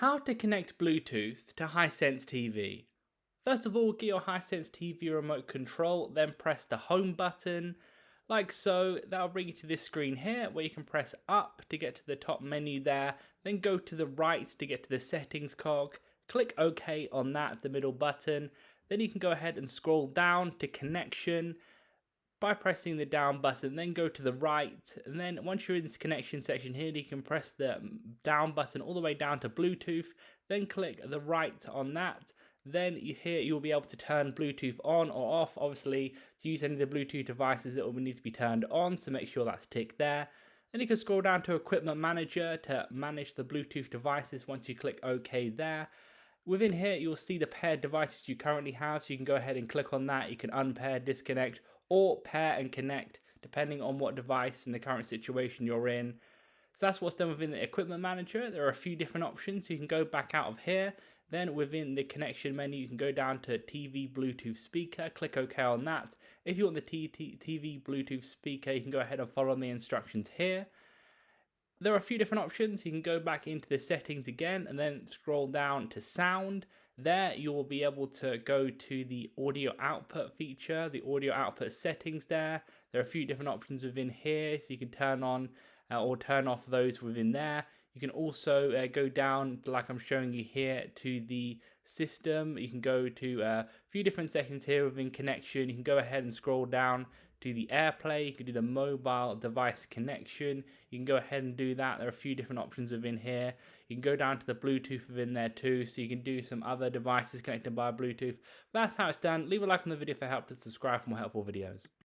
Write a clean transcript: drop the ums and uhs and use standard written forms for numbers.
How to connect Bluetooth to Hisense TV. First of all, get your Hisense TV remote control, then press the home button, like so. That'll bring you to this screen here where you can press up to get to the top menu there, then go to the right to get to the settings cog, click OK on that, the middle button, then you can go ahead and scroll down to connection by pressing the down button, then go to the right, and then once you're in this connection section here, you can press the down button all the way down to Bluetooth, then click the right on that. Then you'll be able to turn Bluetooth on or off. Obviously, to use any of the Bluetooth devices, it will need to be turned on, so make sure that's ticked there. Then you can scroll down to Equipment Manager to manage the Bluetooth devices once you click OK there. Within here, you'll see the paired devices you currently have, so you can go ahead and click on that. You can unpair, disconnect, or pair and connect, depending on what device and the current situation you're in. So that's what's done within the Equipment Manager. There are a few different options. You can go back out of here. Then within the connection menu, you can go down to TV Bluetooth speaker, click OK on that. If you want the TV Bluetooth speaker, you can go ahead and follow the instructions here. There are a few different options. You can go back into the settings again and then scroll down to sound. There you will be able to go to the audio output feature, the audio output settings there. There are a few different options within here, so you can turn on or turn off those within there. You can also go down, like I'm showing you here, to the system. You can go to a few different sections here within connection. You can go ahead and scroll down to the AirPlay. You can do the mobile device connection. You can go ahead and do that. There are a few different options within here. You can go down to the Bluetooth within there too, so you can do some other devices connected by Bluetooth. That's how it's done. Leave a like on the video if it helped, and subscribe for more helpful videos.